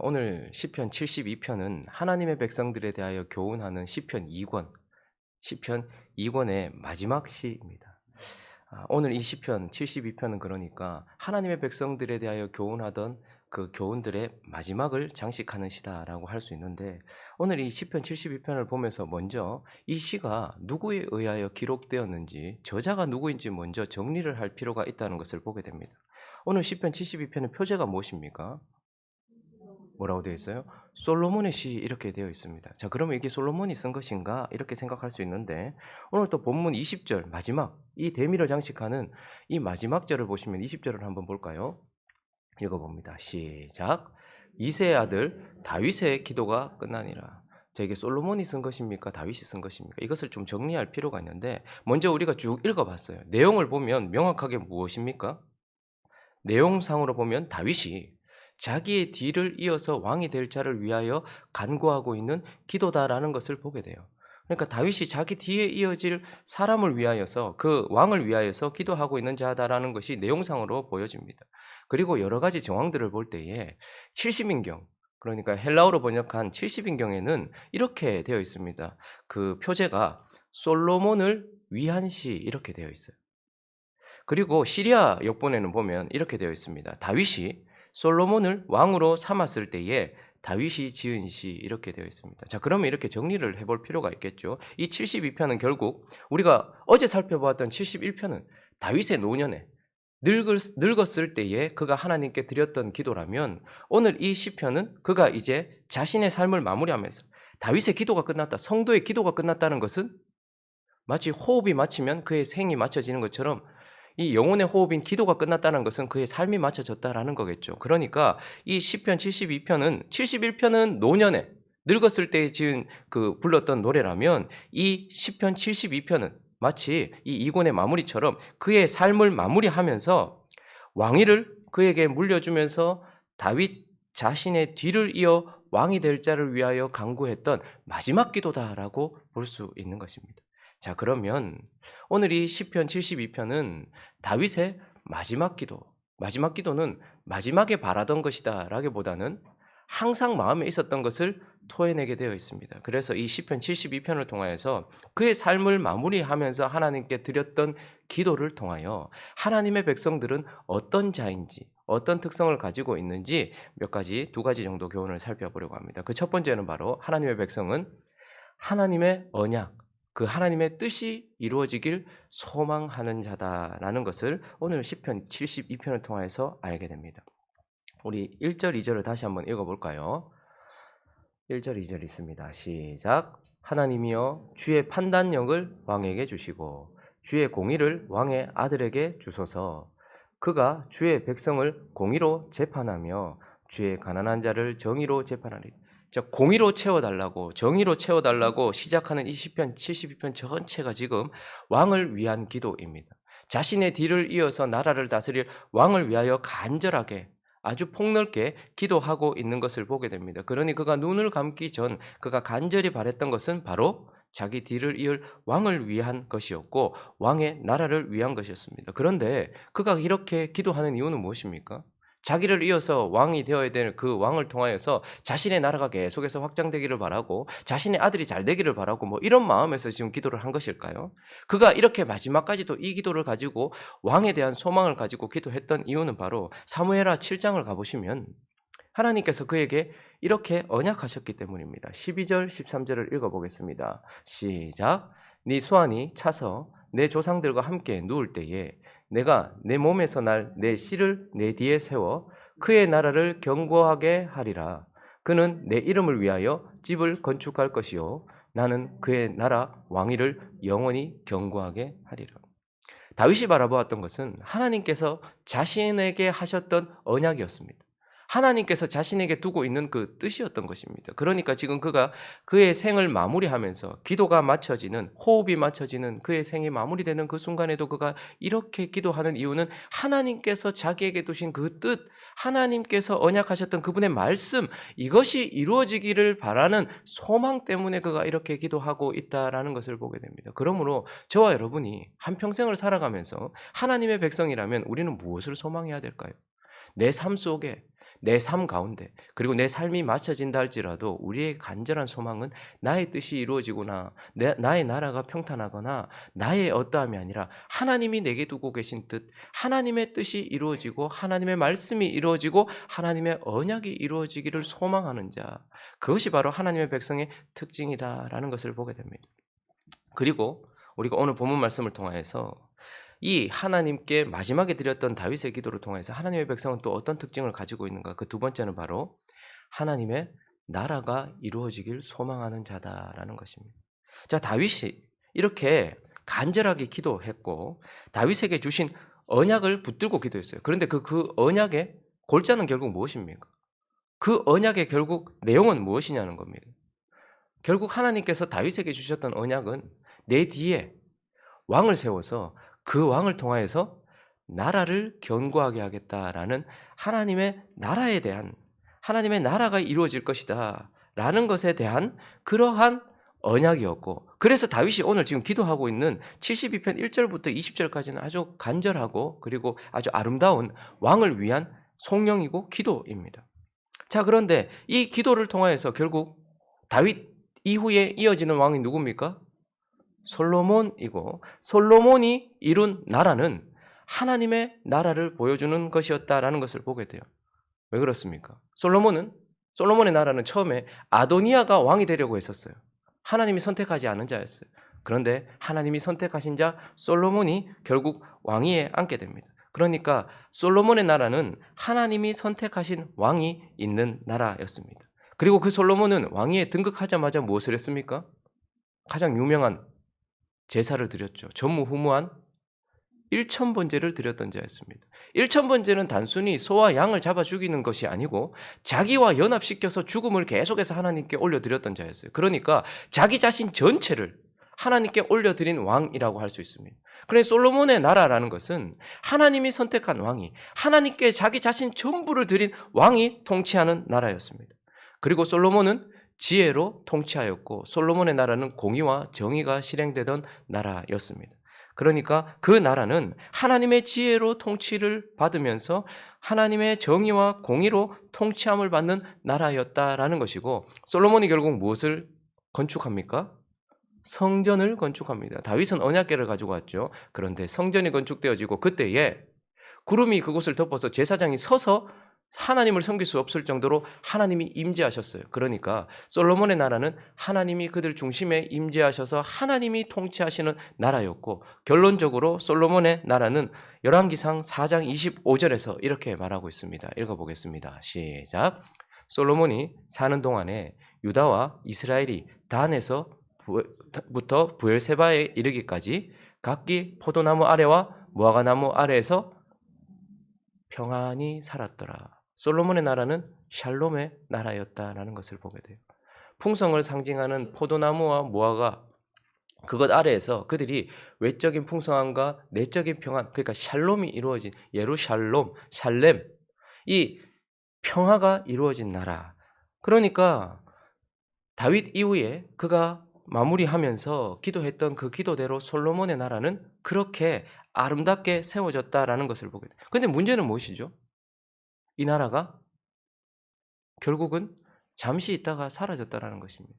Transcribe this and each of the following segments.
오늘 시편 72편은 하나님의 백성들에 대하여 교훈하는 시편 2권, 시편 2권의 마지막 시입니다. 오늘 이 시편 72편은 그러니까 하나님의 백성들에 대하여 교훈하던 그 교훈들의 마지막을 장식하는 시다라고 할 수 있는데, 오늘 이 시편 72편을 보면서 먼저 이 시가 누구에 의하여 기록되었는지, 저자가 누구인지 먼저 정리를 할 필요가 있다는 것을 보게 됩니다. 오늘 시편 72편의 표제가 무엇입니까? 뭐라고 되어 있어요? 솔로몬의 시 이렇게 되어 있습니다. 자, 그러면 이게 솔로몬이 쓴 것인가? 이렇게 생각할 수 있는데, 오늘 또 본문 20절 마지막 이 대미를 장식하는 이 마지막 절을 보시면 20절을 한번 볼까요? 읽어봅니다. 시작. 이새의 아들 다윗의 기도가 끝나니라. 자, 이게 솔로몬이 쓴 것입니까? 다윗이 쓴 것입니까? 이것을 좀 정리할 필요가 있는데, 먼저 우리가 쭉 읽어봤어요. 내용을 보면 명확하게 무엇입니까? 내용상으로 보면 다윗이 자기의 뒤를 이어서 왕이 될 자를 위하여 간구하고 있는 기도다라는 것을 보게 돼요. 그러니까 다윗이 자기 뒤에 이어질 사람을 위하여서, 그 왕을 위하여서 기도하고 있는 자다라는 것이 내용상으로 보여집니다. 그리고 여러 가지 정황들을 볼 때에 70인경, 그러니까 헬라어로 번역한 70인경에는 이렇게 되어 있습니다. 그 표제가 솔로몬을 위한 시 이렇게 되어 있어요. 그리고 시리아 역본에는 보면 이렇게 되어 있습니다. 다윗이 솔로몬을 왕으로 삼았을 때에 다윗이 지은 시 이렇게 되어 있습니다. 자, 그러면 이렇게 정리를 해볼 필요가 있겠죠. 이 72편은 결국 우리가 어제 살펴보았던 71편은 다윗의 노년에 늙었을 때에 그가 하나님께 드렸던 기도라면, 오늘 이 시편은 그가 이제 자신의 삶을 마무리하면서 다윗의 기도가 끝났다, 성도의 기도가 끝났다는 것은 마치 호흡이 마치면 그의 생이 마쳐지는 것처럼, 이 영혼의 호흡인 기도가 끝났다는 것은 그의 삶이 맞춰졌다라는 거겠죠. 그러니까 이 시편 72편은, 71편은 노년에 늙었을 때 지은 그 불렀던 노래라면, 이 시편 72편은 마치 이 이권의 마무리처럼 그의 삶을 마무리하면서 왕위를 그에게 물려주면서 다윗 자신의 뒤를 이어 왕이 될 자를 위하여 간구했던 마지막 기도다라고 볼 수 있는 것입니다. 자, 그러면 오늘 이 시편 72편은 다윗의 마지막 기도, 마지막 기도는 마지막에 바라던 것이다라기보다는 항상 마음에 있었던 것을 토해내게 되어 있습니다. 그래서 이 시편 72편을 통하여서 그의 삶을 마무리하면서 하나님께 드렸던 기도를 통하여 하나님의 백성들은 어떤 자인지, 어떤 특성을 가지고 있는지 두 가지 정도 교훈을 살펴보려고 합니다. 그 첫 번째는 바로 하나님의 백성은 하나님의 언약, 그 하나님의 뜻이 이루어지길 소망하는 자다라는 것을 오늘 시편 72편을 통해서 알게 됩니다. 우리 1절, 2절을 다시 한번 읽어볼까요? 1절, 2절 있습니다. 시작. 하나님이여 주의 판단력을 왕에게 주시고 주의 공의를 왕의 아들에게 주소서. 그가 주의 백성을 공의로 재판하며 주의 가난한 자를 정의로 재판하리. 자, 공의로 채워달라고, 정의로 채워달라고 시작하는 이 시편 72편 전체가 지금 왕을 위한 기도입니다. 자신의 뒤를 이어서 나라를 다스릴 왕을 위하여 간절하게, 아주 폭넓게 기도하고 있는 것을 보게 됩니다. 그러니 그가 눈을 감기 전 그가 간절히 바랬던 것은 바로 자기 뒤를 이을 왕을 위한 것이었고, 왕의 나라를 위한 것이었습니다. 그런데 그가 이렇게 기도하는 이유는 무엇입니까? 자기를 이어서 왕이 되어야 될 그 왕을 통하여서 자신의 나라가 계속해서 확장되기를 바라고, 자신의 아들이 잘 되기를 바라고, 뭐 이런 마음에서 지금 기도를 한 것일까요? 그가 이렇게 마지막까지도 이 기도를 가지고, 왕에 대한 소망을 가지고 기도했던 이유는 바로 사무엘하 7장을 가보시면 하나님께서 그에게 이렇게 언약하셨기 때문입니다. 12절, 13절을 읽어보겠습니다. 시작. 네 수완이 차서 내 조상들과 함께 누울 때에 내가 내 몸에서 날 내 씨를 내 뒤에 세워 그의 나라를 견고하게 하리라. 그는 내 이름을 위하여 집을 건축할 것이요 나는 그의 나라 왕위를 영원히 견고하게 하리라. 다윗이 바라보았던 것은 하나님께서 자신에게 하셨던 언약이었습니다. 하나님께서 자신에게 두고 있는 그 뜻이었던 것입니다. 그러니까 지금 그가 그의 생을 마무리하면서 기도가 맞춰지는, 호흡이 맞춰지는 그의 생이 마무리되는 그 순간에도 그가 이렇게 기도하는 이유는 하나님께서 자기에게 두신 그 뜻, 하나님께서 언약하셨던 그분의 말씀, 이것이 이루어지기를 바라는 소망 때문에 그가 이렇게 기도하고 있다라는 것을 보게 됩니다. 그러므로 저와 여러분이 한평생을 살아가면서 하나님의 백성이라면 우리는 무엇을 소망해야 될까요? 내 삶 속에 내 삶 가운데, 그리고 내 삶이 맞춰진다 할지라도 우리의 간절한 소망은 나의 뜻이 이루어지거나 나의 나라가 평탄하거나 나의 어떠함이 아니라 하나님이 내게 두고 계신 뜻, 하나님의 뜻이 이루어지고 하나님의 말씀이 이루어지고 하나님의 언약이 이루어지기를 소망하는 자, 그것이 바로 하나님의 백성의 특징이다라는 것을 보게 됩니다. 그리고 우리가 오늘 본문 말씀을 통하여서 이 하나님께 마지막에 드렸던 다윗의 기도를 통해서 하나님의 백성은 또 어떤 특징을 가지고 있는가? 그 두 번째는 바로 하나님의 나라가 이루어지길 소망하는 자다라는 것입니다. 자, 다윗이 이렇게 간절하게 기도했고 다윗에게 주신 언약을 붙들고 기도했어요. 그런데 그 언약의 골자는 결국 무엇입니까? 그 언약의 결국 내용은 무엇이냐는 겁니다. 결국 하나님께서 다윗에게 주셨던 언약은 내 뒤에 왕을 세워서 그 왕을 통하여서 나라를 견고하게 하겠다라는 하나님의 나라에 대한, 하나님의 나라가 이루어질 것이다 라는 것에 대한 그러한 언약이었고, 그래서 다윗이 오늘 지금 기도하고 있는 72편 1절부터 20절까지는 아주 간절하고 그리고 아주 아름다운 왕을 위한 송영이고 기도입니다. 자, 그런데 이 기도를 통하여서 결국 다윗 이후에 이어지는 왕이 누굽니까? 솔로몬이고, 솔로몬이 이룬 나라는 하나님의 나라를 보여주는 것이었다라는 것을 보게 돼요. 왜 그렇습니까? 솔로몬의 나라는 처음에 아도니아가 왕이 되려고 했었어요. 하나님이 선택하지 않은 자였어요. 그런데 하나님이 선택하신 자 솔로몬이 결국 왕위에 앉게 됩니다. 그러니까 솔로몬의 나라는 하나님이 선택하신 왕이 있는 나라였습니다. 그리고 그 솔로몬은 왕위에 등극하자마자 무엇을 했습니까? 가장 유명한 제사를 드렸죠. 전무후무한 일천번제를 드렸던 자였습니다. 일천번제는 단순히 소와 양을 잡아 죽이는 것이 아니고 자기와 연합시켜서 죽음을 계속해서 하나님께 올려드렸던 자였어요. 그러니까 자기 자신 전체를 하나님께 올려드린 왕이라고 할 수 있습니다. 그래서 솔로몬의 나라라는 것은 하나님이 선택한 왕이, 하나님께 자기 자신 전부를 드린 왕이 통치하는 나라였습니다. 그리고 솔로몬은 지혜로 통치하였고, 솔로몬의 나라는 공의와 정의가 실행되던 나라였습니다. 그러니까 그 나라는 하나님의 지혜로 통치를 받으면서 하나님의 정의와 공의로 통치함을 받는 나라였다라는 것이고, 솔로몬이 결국 무엇을 건축합니까? 성전을 건축합니다. 다윗은 언약궤를 가지고 왔죠. 그런데 성전이 건축되어지고 그때에 구름이 그곳을 덮어서 제사장이 서서 하나님을 섬길 수 없을 정도로 하나님이 임재하셨어요. 그러니까 솔로몬의 나라는 하나님이 그들 중심에 임재하셔서 하나님이 통치하시는 나라였고, 결론적으로 솔로몬의 나라는 열왕기상 4장 25절에서 이렇게 말하고 있습니다. 읽어보겠습니다. 시작. 솔로몬이 사는 동안에 유다와 이스라엘이 단에서부터 브엘세바에 이르기까지 각기 포도나무 아래와 무화과나무 아래에서 평안히 살았더라. 솔로몬의 나라는 샬롬의 나라였다라는 것을 보게 돼요. 풍성을 상징하는 포도나무와 무화과, 그것 아래에서 그들이 외적인 풍성함과 내적인 평안, 그러니까 샬롬이 이루어진 예루샬롬, 샬렘, 이 평화가 이루어진 나라. 그러니까 다윗 이후에 그가 마무리하면서 기도했던 그 기도대로 솔로몬의 나라는 그렇게 아름답게 세워졌다라는 것을 보게 돼요. 그런데 문제는 무엇이죠? 이 나라가 결국은 잠시 있다가 사라졌다라는 것입니다.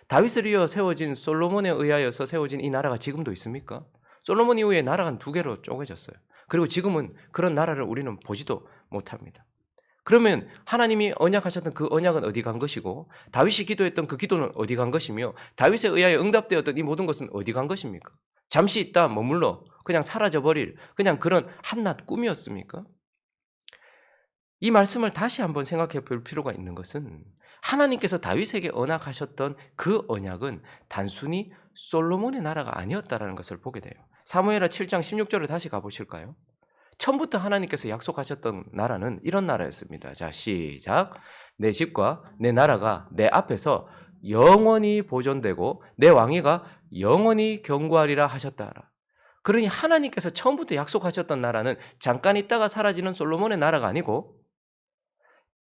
다윗을 이어 세워진, 솔로몬에 의하여서 세워진 이 나라가 지금도 있습니까? 솔로몬 이후에 나라가 두 개로 쪼개졌어요. 그리고 지금은 그런 나라를 우리는 보지도 못합니다. 그러면 하나님이 언약하셨던 그 언약은 어디 간 것이고, 다윗이 기도했던 그 기도는 어디 간 것이며, 다윗에 의하여 응답되었던 이 모든 것은 어디 간 것입니까? 잠시 있다 머물러 그냥 사라져버릴 그냥 그런 한낱 꿈이었습니까? 이 말씀을 다시 한번 생각해 볼 필요가 있는 것은, 하나님께서 다윗에게 언약하셨던 그 언약은 단순히 솔로몬의 나라가 아니었다라는 것을 보게 돼요. 사무엘하 7장 16절을 다시 가보실까요? 처음부터 하나님께서 약속하셨던 나라는 이런 나라였습니다. 자, 시작. 내 집과 내 나라가 내 앞에서 영원히 보존되고 내 왕위가 영원히 견고하리라 하셨다라. 그러니 하나님께서 처음부터 약속하셨던 나라는 잠깐 있다가 사라지는 솔로몬의 나라가 아니고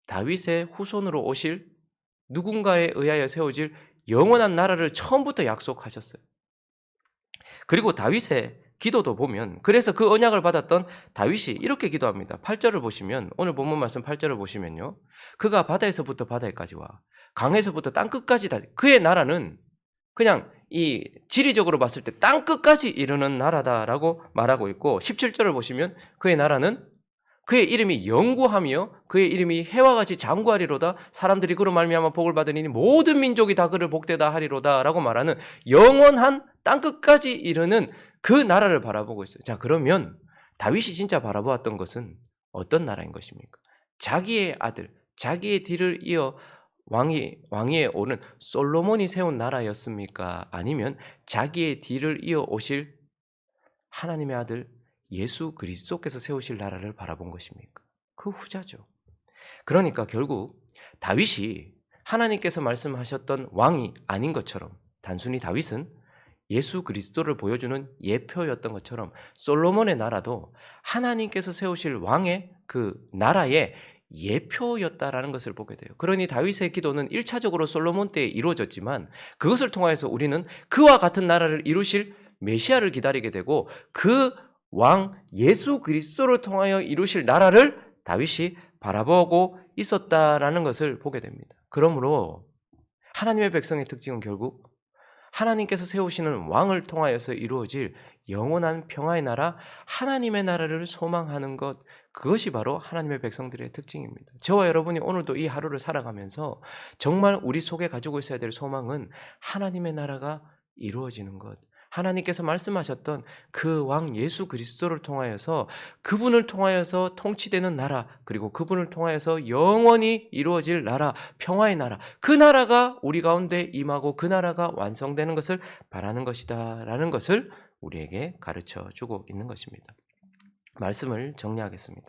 다윗의 후손으로 오실 누군가에 의하여 세워질 영원한 나라를 처음부터 약속하셨어요. 그리고 다윗의 기도도 보면 그래서 그 언약을 받았던 다윗이 이렇게 기도합니다. 8절을 보시면 오늘 본문 말씀 8절을 보시면요. 그가 바다에서부터 바다에까지와 강에서부터 땅끝까지 다 그의 나라는 그냥 이 지리적으로 봤을 때 땅끝까지 이르는 나라다라고 말하고 있고 17절을 보시면 그의 나라는 그의 이름이 영구하며 그의 이름이 해와 같이 장구하리로다. 사람들이 그로 말미암아 복을 받으니 모든 민족이 다 그를 복되다 하리로다라고 말하는 영원한 땅끝까지 이르는 그 나라를 바라보고 있어요. 자, 그러면 다윗이 진짜 바라보았던 것은 어떤 나라인 것입니까? 자기의 아들, 자기의 뒤를 이어 왕위에 오른 솔로몬이 세운 나라였습니까? 아니면 자기의 뒤를 이어 오실 하나님의 아들 예수 그리스도께서 세우실 나라를 바라본 것입니까? 그 후자죠. 그러니까 결국 다윗이 하나님께서 말씀하셨던 왕이 아닌 것처럼 단순히 다윗은 예수 그리스도를 보여주는 예표였던 것처럼 솔로몬의 나라도 하나님께서 세우실 왕의 그 나라의 예표였다라는 것을 보게 돼요. 그러니 다윗의 기도는 1차적으로 솔로몬 때에 이루어졌지만 그것을 통하여서 우리는 그와 같은 나라를 이루실 메시아를 기다리게 되고 그 왕 예수 그리스도를 통하여 이루실 나라를 다윗이 바라보고 있었다라는 것을 보게 됩니다. 그러므로 하나님의 백성의 특징은 결국 하나님께서 세우시는 왕을 통하여서 이루어질 영원한 평화의 나라, 하나님의 나라를 소망하는 것, 그것이 바로 하나님의 백성들의 특징입니다. 저와 여러분이 오늘도 이 하루를 살아가면서 정말 우리 속에 가지고 있어야 될 소망은 하나님의 나라가 이루어지는 것, 하나님께서 말씀하셨던 그 왕 예수 그리스도를 통하여서 그분을 통하여서 통치되는 나라, 그리고 그분을 통하여서 영원히 이루어질 나라, 평화의 나라, 그 나라가 우리 가운데 임하고 그 나라가 완성되는 것을 바라는 것이다라는 것을 우리에게 가르쳐 주고 있는 것입니다. 말씀을 정리하겠습니다.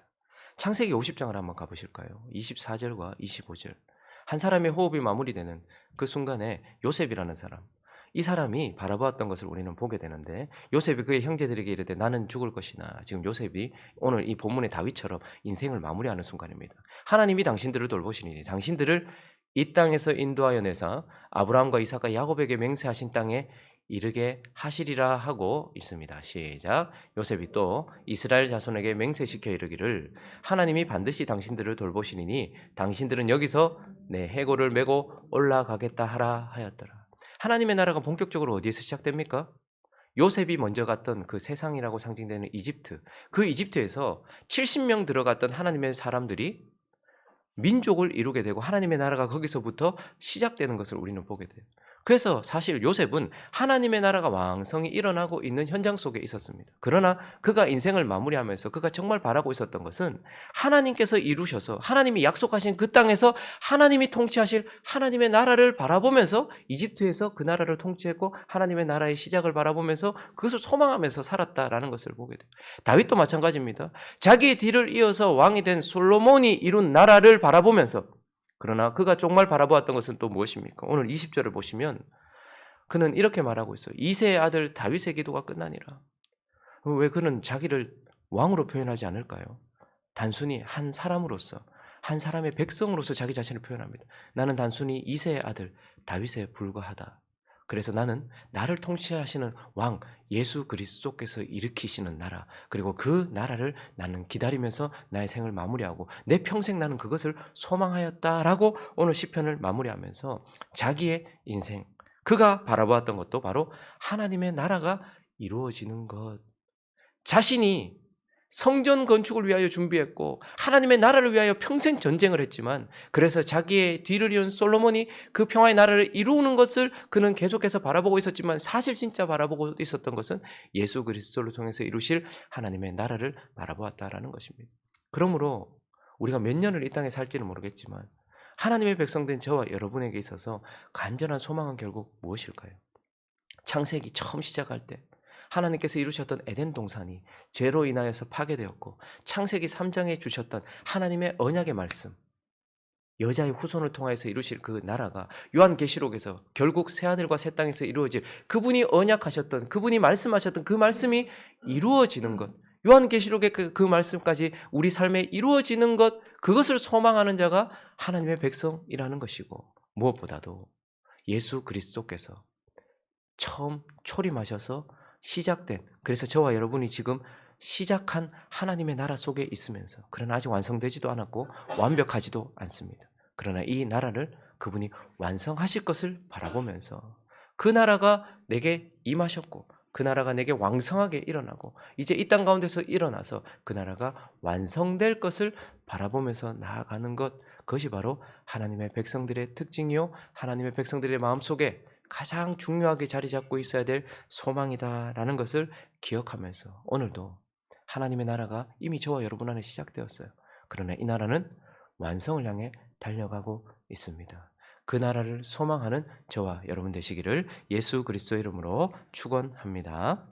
창세기 50장을 한번 가보실까요? 24절과 25절. 한 사람의 호흡이 마무리되는 그 순간에 요셉이라는 사람, 이 사람이 바라보았던 것을 우리는 보게 되는데 요셉이 그의 형제들에게 이르되 나는 죽을 것이나, 지금 요셉이 오늘 이 본문의 다윗처럼 인생을 마무리하는 순간입니다. 하나님이 당신들을 돌보시니 당신들을 이 땅에서 인도하여 내사 아브라함과 이삭과 야곱에게 맹세하신 땅에 이르게 하시리라 하고 있습니다. 시작. 요셉이 또 이스라엘 자손에게 맹세시켜 이르기를 하나님이 반드시 당신들을 돌보시니 당신들은 여기서 내 해골을 메고 올라가겠다 하라 하였더라. 하나님의 나라가 본격적으로 어디에서 시작됩니까? 요셉이 먼저 갔던 그 세상이라고 상징되는 이집트, 그 이집트에서 70명 들어갔던 하나님의 사람들이 민족을 이루게 되고 하나님의 나라가 거기서부터 시작되는 것을 우리는 보게 돼요. 그래서 사실 요셉은 하나님의 나라가 왕성히 일어나고 있는 현장 속에 있었습니다. 그러나 그가 인생을 마무리하면서 그가 정말 바라고 있었던 것은 하나님께서 이루셔서 하나님이 약속하신 그 땅에서 하나님이 통치하실 하나님의 나라를 바라보면서 이집트에서 그 나라를 통치했고 하나님의 나라의 시작을 바라보면서 그것을 소망하면서 살았다라는 것을 보게 돼요. 다윗도 마찬가지입니다. 자기의 뒤를 이어서 왕이 된 솔로몬이 이룬 나라를 바라보면서, 그러나 그가 정말 바라보았던 것은 또 무엇입니까? 오늘 20절을 보시면 그는 이렇게 말하고 있어요. 이새의 아들 다윗의 기도가 끝나니라. 왜 그는 자기를 왕으로 표현하지 않을까요? 단순히 한 사람으로서, 한 사람의 백성으로서 자기 자신을 표현합니다. 나는 단순히 이새의 아들 다윗에 불과하다. 그래서 나는 나를 통치하시는 왕 예수 그리스도께서 일으키시는 나라, 그리고 그 나라를 나는 기다리면서 나의 생을 마무리하고 내 평생 나는 그것을 소망하였다라고 오늘 시편을 마무리하면서 자기의 인생, 그가 바라보았던 것도 바로 하나님의 나라가 이루어지는 것, 자신이 성전 건축을 위하여 준비했고 하나님의 나라를 위하여 평생 전쟁을 했지만, 그래서 자기의 뒤를 이은 솔로몬이 그 평화의 나라를 이루는 것을 그는 계속해서 바라보고 있었지만 사실 진짜 바라보고 있었던 것은 예수 그리스도를 통해서 이루실 하나님의 나라를 바라보았다라는 것입니다. 그러므로 우리가 몇 년을 이 땅에 살지는 모르겠지만 하나님의 백성된 저와 여러분에게 있어서 간절한 소망은 결국 무엇일까요? 창세기 처음 시작할 때 하나님께서 이루셨던 에덴 동산이 죄로 인하여서 파괴되었고, 창세기 3장에 주셨던 하나님의 언약의 말씀, 여자의 후손을 통해서 이루실 그 나라가 요한계시록에서 결국 새하늘과 새 땅에서 이루어질, 그분이 언약하셨던, 그분이 말씀하셨던 그 말씀이 이루어지는 것, 요한계시록의 그 말씀까지 우리 삶에 이루어지는 것, 그것을 소망하는 자가 하나님의 백성이라는 것이고, 무엇보다도 예수 그리스도께서 처음 초림하셔서 시작된, 그래서 저와 여러분이 지금 시작한 하나님의 나라 속에 있으면서, 그러나 아직 완성되지도 않았고 완벽하지도 않습니다. 그러나 이 나라를 그분이 완성하실 것을 바라보면서 그 나라가 내게 임하셨고 그 나라가 내게 왕성하게 일어나고 이제 이 땅 가운데서 일어나서 그 나라가 완성될 것을 바라보면서 나아가는 것, 그것이 바로 하나님의 백성들의 특징이요 하나님의 백성들의 마음속에 가장 중요하게 자리 잡고 있어야 될 소망이다라는 것을 기억하면서 오늘도 하나님의 나라가 이미 저와 여러분 안에 시작되었어요. 그러나 이 나라는 완성을 향해 달려가고 있습니다. 그 나라를 소망하는 저와 여러분 되시기를 예수 그리스도의 이름으로 축원합니다.